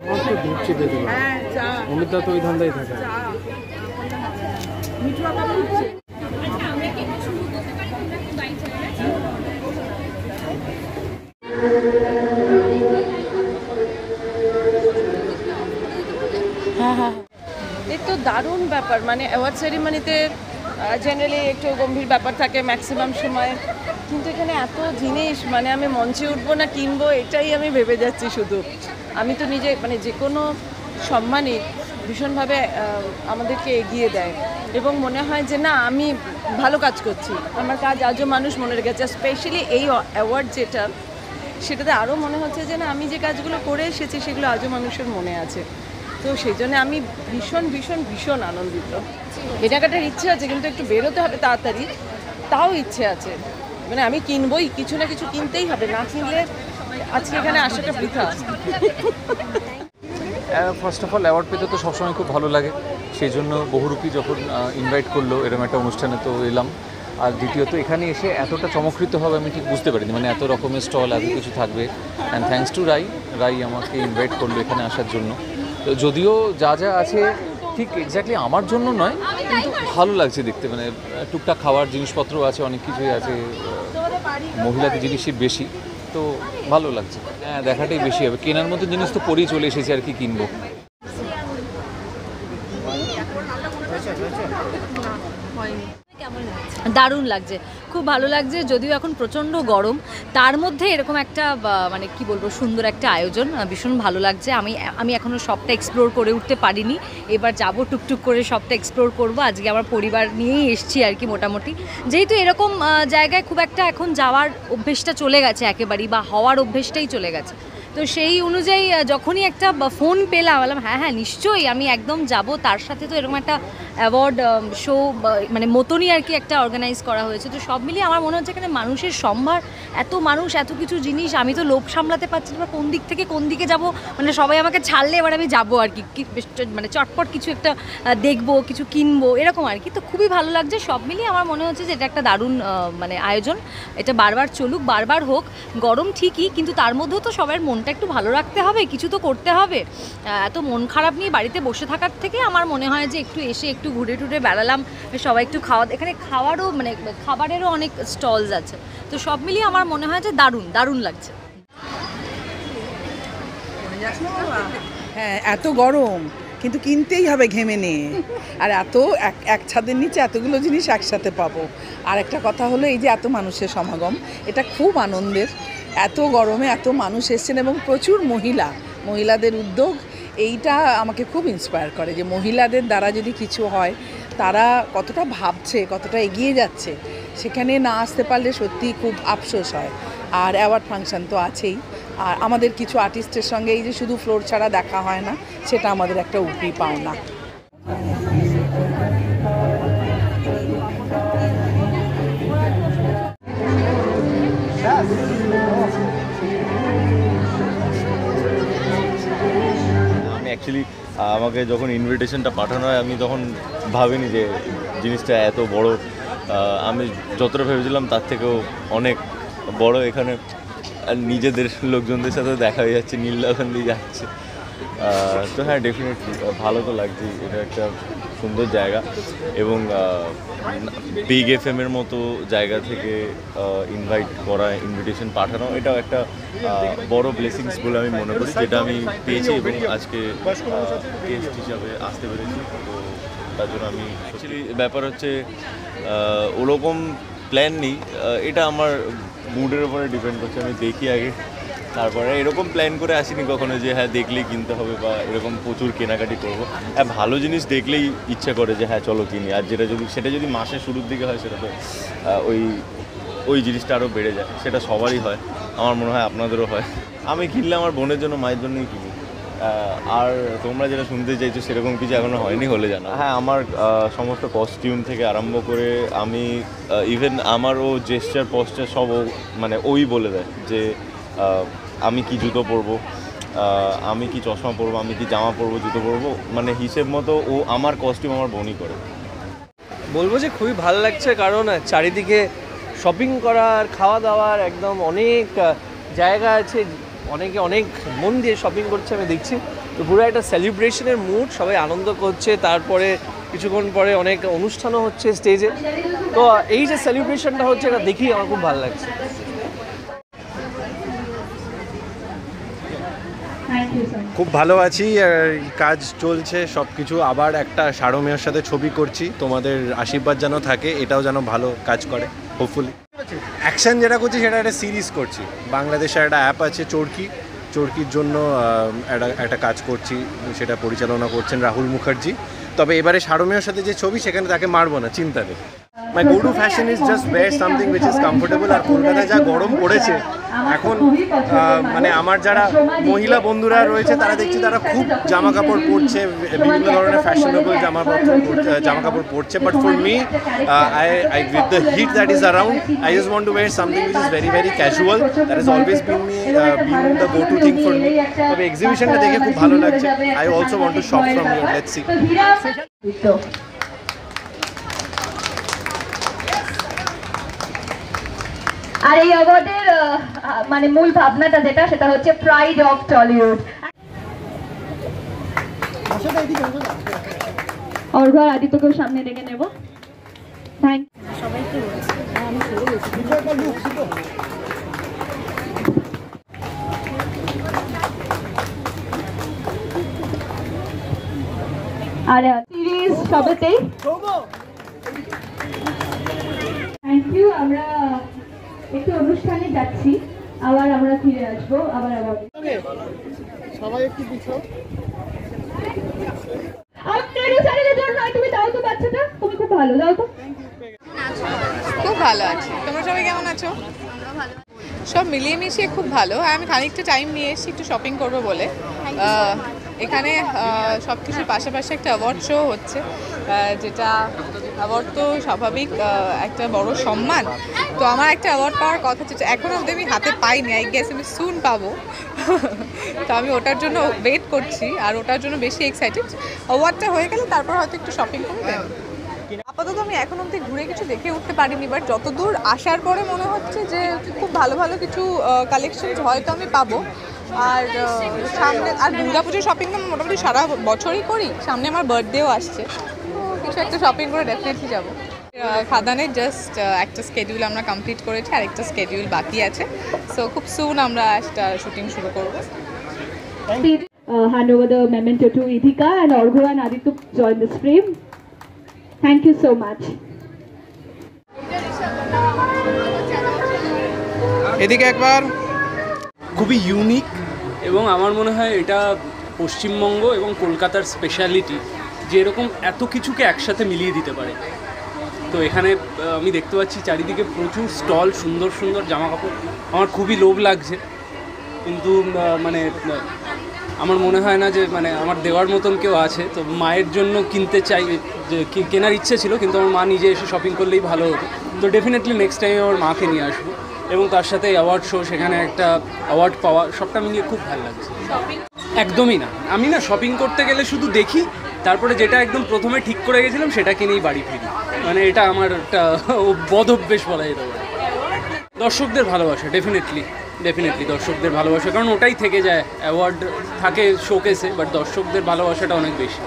আমার তো দুধ চেপে দেবো। অমিতদা তো ওই ধান্দাই থাকে। হ্যাঁ হ্যাঁ, এ তো দারুণ ব্যাপার। মানে অ্যাওয়ার্ড সেরিমনিতে জেনারেলি একটু গম্ভীর ব্যাপার থাকে ম্যাক্সিমাম সময়, কিন্তু এখানে এত জিনিস, মানে আমি মঞ্চে উঠবো না কিনবো এটাই আমি ভেবে যাচ্ছি শুধু। আমি তো নিজে মানে যে কোনো সম্মানই ভীষণভাবে আমাদেরকে এগিয়ে দেয় এবং মনে হয় যে না আমি ভালো কাজ করছি, আমার কাজ আজও মানুষ মনে রেখেছে। স্পেশালি এই অ্যাওয়ার্ড যেটা, সেটাতে আরও মনে হচ্ছে যে না আমি যে কাজগুলো করে এসেছি সেগুলো আজও মানুষের মনে আছে। তো সেই জন্য আমি ভীষণ ভীষণ ভীষণ আনন্দিত। কেনাকাটার ইচ্ছে আছে কিন্তু একটু বেরোতে হবে তাড়াতাড়ি, তাও ইচ্ছে আছে। মানে আমি কিনবই, কিছু না কিছু কিনতেই হবে, না কিনলে আজকে এখানে আসাটা বৃথা। ফার্স্ট অফ অল অ্যাওয়ার্ড পেতে তো সবসময় খুব ভালো লাগে, সেই জন্য বহুরূপী যখন ইনভাইট করলো এরকম একটা অনুষ্ঠানে তো এলাম। আর দ্বিতীয়ত এখানে এসে এতটা চমকৃত হবে আমি ঠিক বুঝতে পারিনি, মানে এত রকমের স্টল এত কিছু থাকবে। অ্যান্ড থ্যাঙ্কস টু রাই আমাকে ইনভাইট করলো এখানে আসার জন্য। তো যদিও যা যা আছে ঠিক এক্স্যাক্টলি আমার জন্য নয়, কিন্তু ভালো লাগছে দেখতে। মানে টুকটাক খাওয়ার জিনিসপত্র আছে, অনেক কিছুই আছে, মহিলাদের জিনিসই বেশি, তো ভালো লাগছে। হ্যাঁ, দেখাটাই বেশি হবে, কেনার মতো জিনিস তো পরেই চলে এসেছে, আর কি কিনবো। দারুণ লাগছে, খুব ভালো লাগছে। যদিও এখন প্রচণ্ড গরম, তার মধ্যে এরকম একটা মানে কি বলবো সুন্দর একটা আয়োজন, ভীষণ ভালো লাগছে। আমি এখনও সবটা এক্সপ্লোর করে উঠতে পারিনি, এবার যাব টুকটুক করে সবটা এক্সপ্লোর করব। আজকে আমার পরিবার নিয়েই এসছি আর কি মোটামুটি, যেহেতু এরকম জায়গায় খুব একটা এখন যাওয়ার অভ্যেসটা চলে গেছে একেবারেই, বা হওয়ার অভ্যেসটাই চলে গেছে। তো সেই অনুযায়ী যখনই একটা ফোন পেলাম বললাম হ্যাঁ নিশ্চয়ই আমি একদম যাব। তার সাথে তো এরকম একটা অ্যাওয়ার্ড শো মানে মতনই আর কি একটা অর্গানাইজ করা হয়েছে। তো সব মিলিয়ে আমার মনে হচ্ছে এখানে মানুষের সম্ভার, এত মানুষ, এত কিছু জিনিস, আমি তো লোভ সামলাতে পারছি না কোন দিক থেকে কোন দিকে যাব। মানে সবাই আমাকে ছাড়লে এবার আমি যাবো আর কি, মানে চটপট কিছু একটা দেখবো, কিছু কিনবো, এরকম আর কি। তো খুবই ভালো লাগছে। সব মিলিয়ে আমার মনে হচ্ছে যে এটা একটা দারুণ মানে আয়োজন। এটা বারবার চলুক, বারবার হোক। গরম ঠিকই, কিন্তু তার মধ্যেও তো সবার মনটা একটু ভালো রাখতে হবে, কিছু তো করতে হবে। এত মন খারাপ নিয়ে বাড়িতে বসে থাকার থেকে আমার মনে হয় যে একটু এসে একটু ঘুরে টুরে বেড়ালাম, সবাই একটু এখানে খাওয়ারও মানে খাবারেরও অনেক স্টলস আছে। তো সব মিলিয়ে আমার মনে হয় যে দারুণ দারুণ লাগছে। হ্যাঁ, এত গরম কিন্তু কিনতেই হবে ঘেমে নিয়ে, আর এত এক ছাদের নিচে এতগুলো জিনিস একসাথে পাবো। আর একটা কথা হলো এই যে এত মানুষের সমাগম, এটা খুব আনন্দের। এত গরমে এত মানুষ এসছেন এবং প্রচুর মহিলাদের উদ্যোগ, এইটা আমাকে খুব ইন্সপায়ার করে যে মহিলাদের দ্বারা যদি কিছু হয়, তারা কতটা ভাবছে, কতটা এগিয়ে যাচ্ছে। সেখানে না আসতে পারলে সত্যি খুব আফসোস হয়। আর অ্যাওয়ার্ড ফাংশন তো আছেই, আর আমাদের কিছু আর্টিস্টের সঙ্গে এই যে শুধু ফ্লোর ছাড়া দেখা হয় না, সেটা আমাদের একটা উপরি পাওনা। আমি অ্যাকচুয়ালি আমাকে যখন ইনভিটেশনটা পাঠানো হয় আমি তখন ভাবিনি যে জিনিসটা এত বড়। আমি যতটা ভেবেছিলাম তার থেকেও অনেক বড়। এখানে নিজেদের লোকজনদের সাথে দেখা হয়ে যাচ্ছে, নীল ওখান দিয়ে যাচ্ছে। তো হ্যাঁ, ডেফিনেটলি ভালো তো লাগছে। এটা একটা সুন্দর জায়গা এবং বিগ এফএমের মতো জায়গা থেকে ইনভিটেশন পাঠানো, এটাও একটা বড় ব্লেসিংস বলে আমি মনে করি, যেটা আমি পেয়েছি এবং আজকে গেস্ট হিসাবে আসতে পেরেছি। তো তার জন্য আমি অ্যাকচুয়ালি ব্যাপার হচ্ছে ওরকম প্ল্যান নেই, এটা আমার মুডের উপরে ডিপেন্ড করছে। আমি দেখি আগে, তারপরে এরকম প্ল্যান করে আসিনি কখনো যে হ্যাঁ দেখলেই কিনতে হবে বা এরকম প্রচুর কেনাকাটি করবো। হ্যাঁ, ভালো জিনিস দেখলেই ইচ্ছা করে যে হ্যাঁ চলো কিনি। আর সেটা যদি মাসের শুরুর দিকে হয়, সেটা তো ওই জিনিসটা আরও বেড়ে যায়। সেটা সবারই হয়, আমার মনে হয় আপনাদেরও হয়। আমি কিনলে আমার বোনের জন্য, মায়ের জন্যই কিনি। আর তোমরা যেটা শুনতে চাইছো সেরকম কিছু এখনও হয়নি, হলে জানো। হ্যাঁ, আমার সমস্ত কস্টিউম থেকে আরম্ভ করে আমি ইভেন আমার জেস্টার পস্টার সব মানে ওই বলে দেয় যে আমি কি জুতো পরবো, আমি কি চশমা পরবো, আমি কি জামা পরবো, জুতো পরবো, মানে হিসেব মতো আমার কস্টিউম আমার বোনই করে। বলবো যে খুবই ভালো লাগছে, কারণ চারিদিকে শপিং করার, খাওয়া দাওয়ার একদম অনেক জায়গা আছে, অনেকে অনেক মন দিয়ে শপিং করছে আমি দেখছি। তো তো পুরো একটা সেলিব্রেশনের মুড, সবাই আনন্দ করছে, তারপরে কিছুক্ষণ পরে অনেক অনুষ্ঠানও হচ্ছে স্টেজে। তো এই যে সেলিব্রেশনটা হচ্ছে এটা দেখেই আমার খুব ভালো লাগছে। খুব ভালো আছি, আর কাজ চলছে সব কিছু। আবার একটা সারমেয়ের সাথে ছবি করছি, তোমাদের আশীর্বাদ যেন থাকে, এটাও যেন ভালো কাজ করে হোপফুলি। অ্যাকশন যেটা করছি সেটা একটা সিরিজ করছি, বাংলাদেশের একটা অ্যাপ আছে চরকির জন্য একটা কাজ করছি, সেটা পরিচালনা করছেন রাহুল মুখার্জি। তবে এবারে সারমেয়ের সাথে যে ছবি সেখানে তাকে মারবো না, চিন্তা নেই। My go to fashion is just wear something which is comfortable. আর কলকাতায় যা গরম পড়েছে এখন, মানে আমার যারা মহিলা বন্ধুরা রয়েছে তারা দেখছি তারা খুব জামা কাপড় পরছে, বিভিন্ন ধরনের ফ্যাশনেবল জামা কাপড় পরছে। But for me, I with the hit that is around, I just want to wire something which is very very casual. That is always been the go to thing for me. তবে এক্সিবিশনটা দেখে খুব ভালো লাগছে। I also want to shop from here, let's see. আর এই অ্যাওয়ার্ডের মানে মূল ভাবনাটা যেটা, সেটা হচ্ছে প্রাইড অফ টলিউড। অর্ঘ আর আদিত্যকেও সামনে ডেকে নেব। থ্যাংক সবাইকে আর সিরিজ সবেতেই থ্যাংক ইউ। আমরা একটু অনুষ্ঠানে যাচ্ছি, আবার আমরা ফিরে আসবো আবার সবাই একটু পিছু। তুমি দাও তো বাচ্চাটা, তুমি খুব ভালো, দাও তো। খুব ভালো আছি, তোমরা সবাই কেমন আছো? সব মিলিয়ে মিশিয়ে খুব ভালো। আমি খানিকটা টাইম নিয়ে এসেছি একটু শপিং করবো বলে। এখানে সব কিছুর পাশাপাশি একটা অ্যাওয়ার্ড শো হচ্ছে, যেটা অ্যাওয়ার্ড তো স্বাভাবিক একটা বড় সম্মান। তো আমার একটা অ্যাওয়ার্ড পাওয়ার কথা, যেটা এখনও অবধি আমি হাতে পাইনি, আই গেস আমি সুন পাবো। তো আমি ওটার জন্য ওয়েট করছি, আর ওটার জন্য বেশি এক্সাইটেড। অ্যাওয়ার্ডটা হয়ে গেলে তারপর হয়তো একটু শপিং করে দেব। আপাতত আমি এখন অবধি ঘুরে কিছু দেখে উঠতে পারিনি, বাট যতদূর আসার পরে মনে হচ্ছে যে খুব ভালো ভালো কিছু কালেকশন হয়তো আমি পাবো। আর সামনে আর দুর্গাপুজোর শপিং তো মোটামুটি সারা বছরই করি, সামনে আমার বার্থডেও আসছে, তো কিছু একটা শপিং করে ডেফিনেটলি যাবো। খাদানের জাস্ট একটা স্কেডিউল আমরা কমপ্লিট করেছি, আর একটা স্কেডিউল বাকি আছে। সো খুব সুন আমরা একটা শুটিং শুরু করবো। Hand over the memento to Ithika and Orgho and Aditya join this frame. Thank you so much. এদিকে একবার খুবই ইউনিক, এবং আমার মনে হয় এটা পশ্চিমবঙ্গ এবং কলকাতার স্পেশালিটি, যে এরকম এত কিছুকে একসাথে মিলিয়ে দিতে পারে। তো এখানে আমি দেখতে পাচ্ছি চারিদিকে প্রচুর স্টল, সুন্দর সুন্দর জামা কাপড়। আমার খুবই লোভ লাগছে, কিন্তু মানে আমার মনে হয় না যে মানে আমার দেওয়ার মতন কেউ আছে। তো মায়ের জন্য কিনতে চাই, যে কেনার ইচ্ছে ছিল, কিন্তু আমার মা নিজে এসে শপিং করলেই ভালো হতো। তো ডেফিনেটলি নেক্সট টাইম আমার মাকে নিয়ে আসবো, এবং তার সাথে অ্যাওয়ার্ড শো, সেখানে একটা অ্যাওয়ার্ড পাওয়া, সবটা মিলিয়ে খুব ভালো লাগছে। একদমই না, আমি না শপিং করতে গেলে শুধু দেখি, তারপরে যেটা একদম প্রথমে ঠিক করে গেছিলাম সেটা কিনেই বাড়ি ফিরি। মানে এটা আমার একটা বদ অভ্যেস বলা যেতে পারে। দর্শকদের ভালোবাসা, ডেফিনেটলি দর্শকদের ভালোবাসা, কারণ ওটাই থেকে যায়। অ্যাওয়ার্ড থাকে শোকেসে, বাট দর্শকদের ভালোবাসাটা অনেক বেশি।